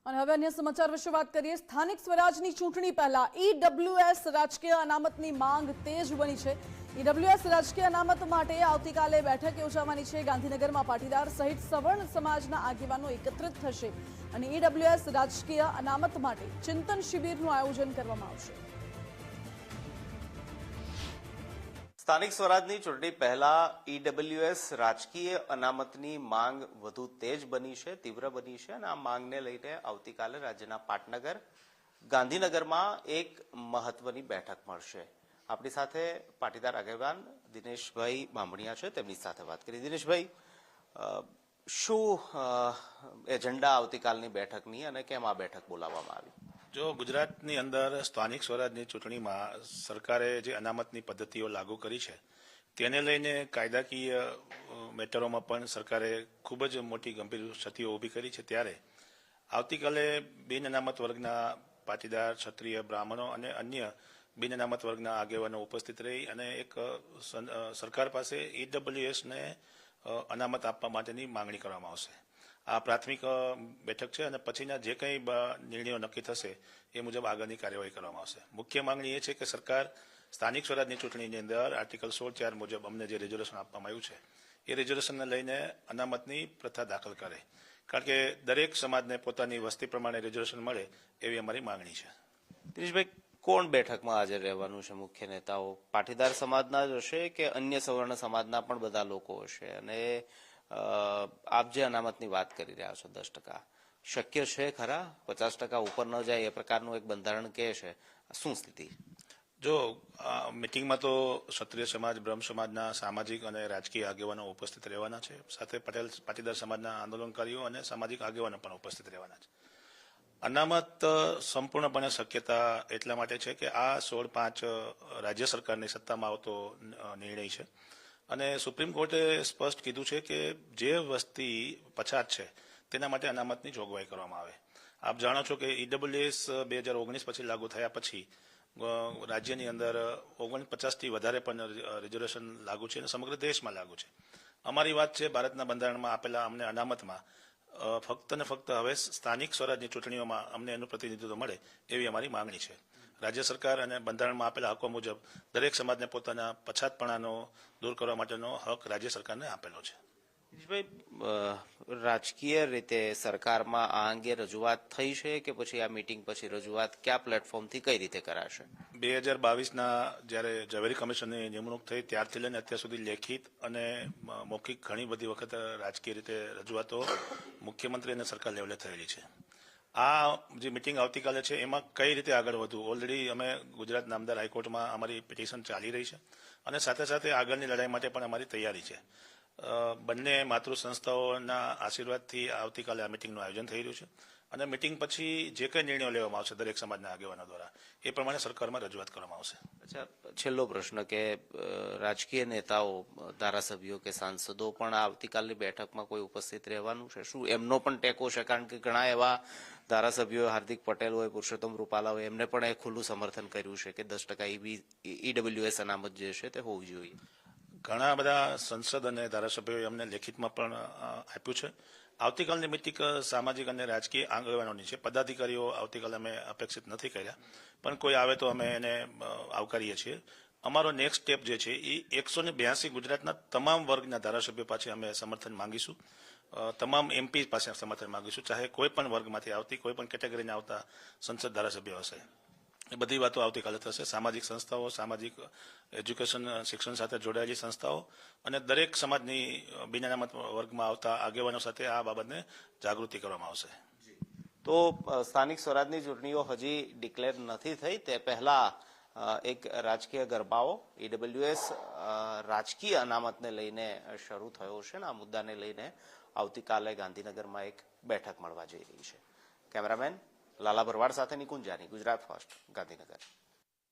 અને હવે અન્ય સમાચાર વિશે વાત કરીએ। સ્થાનિક સ્વરાજની ચૂંટણી પહેલા ઈડબ્લ્યુએસ રાજકીય અનામતની માંગ તેજ બની છે। ઈડબ્લ્યુએસ રાજકીય અનામત માટે આવતીકાલે બેઠક યોજાવાની છે। ગાંધીનગરમાં પાટીદાર સહિત સવર્ણ સમાજના આગેવાનો એકત્રિત થશે અને ઈડબ્લ્યુએસ રાજકીય અનામત માટે ચિંતન શિબિરનું આયોજન કરવામાં આવશે। સ્થાનિક સ્વરાજની ચૂંટણી પહેલા ઈડબ્લ્યુએસ રાજકીય અનામતની માંગ વધુ તેજ બની છે, તીવ્ર બની છે અને આ માંગને લઈને આવતીકાલે રાજ્યના પાટનગર ગાંધીનગરમાં એક મહત્વની બેઠક મળશે। આપણી સાથે પાટીદાર આગેવાન દિનેશભાઈ બામણિયા છે, તેમની સાથે વાત કરી। દિનેશભાઈ, શું એજન્ડા આવતીકાલની બેઠકની અને કેમ આ બેઠક બોલાવવામાં આવી? જો ગુજરાતની અંદર સ્થાનિક સ્વરાજની ચૂંટણીમાં સરકારે જે અનામતની પદ્ધતિઓ લાગુ કરી છે તેને લઈને કાયદાકીય મેટરોમાં પણ સરકારે ખૂબ જ મોટી ગંભીર ક્ષતિઓ ઊભી કરી છે। ત્યારે આવતીકાલે બિન અનામત વર્ગના પાટીદાર, ક્ષત્રિય, બ્રાહ્મણો અને અન્ય બિન અનામત વર્ગના આગેવાનો ઉપસ્થિત રહી અને એક સરકાર પાસે ઈડબ્લ્યુએસને અનામત આપવા માટેની માંગણી કરવામાં આવશે। આ પ્રાથમિક બેઠક છે અને પછીના જે કંઈ નિર્ણયો નક્કી થશે એ મુજબ આગળની કાર્યવાહી કરવામાં આવશે। મુખ્ય માંગણી એ છે કે સરકાર સ્થાનિક સ્વરાજની ચૂંટણીની અંદર આર્ટિકલ 16(4) મુજબ અમને જે રિઝર્વેશન આપવામાં આવ્યું છે એ રિઝર્વેશનને લઈને અનામતની પ્રથા દાખલ કરે, કારણ કે દરેક સમાજને પોતાની વસ્તી પ્રમાણે રિઝર્વેશન મળે એવી અમારી માંગણી છે। દિનેશભાઈ, કોણ બેઠકમાં હાજર રહેવાનું છે? મુખ્ય નેતાઓ પાટીદાર સમાજના જ હશે કે અન્ય સવર્ણ સમાજના પણ બધા લોકો હશે? અને આપ જે અનામતની વાત કરી રહ્યા છો 10%, શક્ય છે ખરા? 50% ઉપર ન જાય એ પ્રકારનું એક બંધારણ કહે છે, શું સ્થિતિ? જો મિટિંગમાં તો ક્ષત્રિય સમાજ, બ્રહ્મ સમાજના સામાજિક અને રાજકીય આગેવાનો ઉપસ્થિત રહેવાના છે, સાથે પાટીદાર સમાજના આંદોલનકારીઓ અને સામાજિક આગેવાનો પણ ઉપસ્થિત રહેવાના છે। અનામત સંપૂર્ણપણે શક્યતા એટલા માટે છે કે આ 16(5) રાજ્ય સરકારની સત્તામાં આવતો નિર્ણય છે અને સુપ્રીમ કોર્ટે સ્પષ્ટ કીધું છે કે જે વસ્તી પછાત છે તેના માટે અનામતની જોગવાઈ કરવામાં આવે। આપ જાણો છો કે ઈડબ્લ્યુએસ 2019 પછી લાગુ થયા પછી રાજ્યની અંદર 49થી વધારે પણ રિઝર્વેશન લાગુ છે અને સમગ્ર દેશમાં લાગુ છે। અમારી વાત છે ભારતના બંધારણમાં આપેલા અમને અનામતમાં ફક્ત ને ફક્ત હવે સ્થાનિક સ્વરાજની ચૂંટણીઓમાં અમને એનું પ્રતિનિધિત્વ મળે એવી અમારી માંગણી છે। રાજ્ય સરકાર અને બંધારણમાં આપેલા હકો મુજબ દરેક સમાજને પોતાના પછાતપણાનો દૂર કરવા માટેનો હક રાજ્ય સરકારને આપેલો છે। રાજકીય રીતે સરકારમાં આ અંગે રજૂઆત થઈ છે કે પછી આ મીટિંગ પછી રજૂઆત કયા પ્લેટફોર્મથી કઈ રીતે કરાશે? 2022ના જ્યારે ઝવેરી કમિશનની નિમણૂક થઈ ત્યારથી લઈને અત્યાર સુધી લેખિત અને મૌખિક ઘણી બધી વખત રાજકીય રીતે રજૂઆતો મુખ્યમંત્રી અને સરકાર લેવલે થયેલી છે। આ જે મિટિંગ આવતીકાલે છે એમાં કઈ રીતે આગળ વધવું, ઓલરેડી અમે ગુજરાત નામદાર હાઈકોર્ટમાં અમારી પિટિશન ચાલી રહી છે અને સાથે સાથે આગળની લડાઈ માટે પણ અમારી તૈયારી છે। બંને માતૃ સંસ્થાઓના આશીર્વાદથી આવતીકાલે આ મિટિંગનું આયોજન થઈ રહ્યું છે અને મિટિંગ પછી જે કંઈ નિર્ણયો લેવામાં આવશે દરેક સમાજના આગેવાનો દ્વારા એ પ્રમાણે સરકારમાં રજૂઆત કરવામાં આવશે। અચ્છા, છેલ્લો પ્રશ્ન કે રાજકીય નેતાઓ, ધારાસભ્યો કે સાંસદો પણ આવતીકાલની બેઠકમાં કોઈ ઉપસ્થિત રહેવાનું છે? શું એમનો પણ ટેકો છે? કારણ કે ઘણા એવા ધારાસભ્યો, હાર્દિક પટેલ હોય, પુરુષોત્તમ રૂપાલા હોય, એમને પણ ખુલ્લું સમર્થન કર્યું છે કે 10% ઈડબ્લ્યુએસ અનામત જે છે તે હોવી જોઈએ। ઘણા બધા સંસદ અને ધારાસભ્યોએ અમને લેખિતમાં પણ આપ્યું છે। આવતીકાલની મિટિંગ સામાજિક અને રાજકીય આગેવાનોની છે, પદાધિકારીઓ આવતીકાલે અમે અપેક્ષિત નથી કર્યા, પણ કોઈ આવે તો અમે એને આવકારીએ છીએ। અમારો નેક્સ્ટ સ્ટેપ જે છે એ 182 ગુજરાતના તમામ વર્ગના ધારાસભ્યો પાસે અમે સમર્થન માંગીશું, તમામ એમપી પાસે સમર્થન માંગીશું, ચાહે કોઈ પણ વર્ગમાંથી આવતી, કોઈ પણ કેટેગરીને આવતા સંસદ ધારાસભ્યો હશે। એ બધી વાતો આવતીકાલે થશે। સામાજિક સંસ્થાઓ, સામાજિક એજ્યુકેશન, શિક્ષણ સાથે જોડાયેલી સંસ્થાઓ અને દરેક સમાજની બિન અનામત વર્ગમાં આવતા આગેવાનો સાથે આ બાબતને જાગૃતિ કરવામાં આવશે। તો સ્થાનિક સ્વરાજની ચૂંટણીઓ હજી ડિક્લેર નથી થઈ તે પહેલા એક રાજકીય ગરબાઓ ઈડબ્લ્યુએસ રાજકીય અનામતને લઈને શરૂ થયો છે અને આ મુદ્દાને લઈને આવતીકાલે ગાંધીનગરમાં એક બેઠક મળવા જઈ રહી છે। કેમેરામેન લાલા ભરવાડ સાથે નિકુંજ જાની, ગુજરાત ફર્સ્ટ, ગાંધીનગર।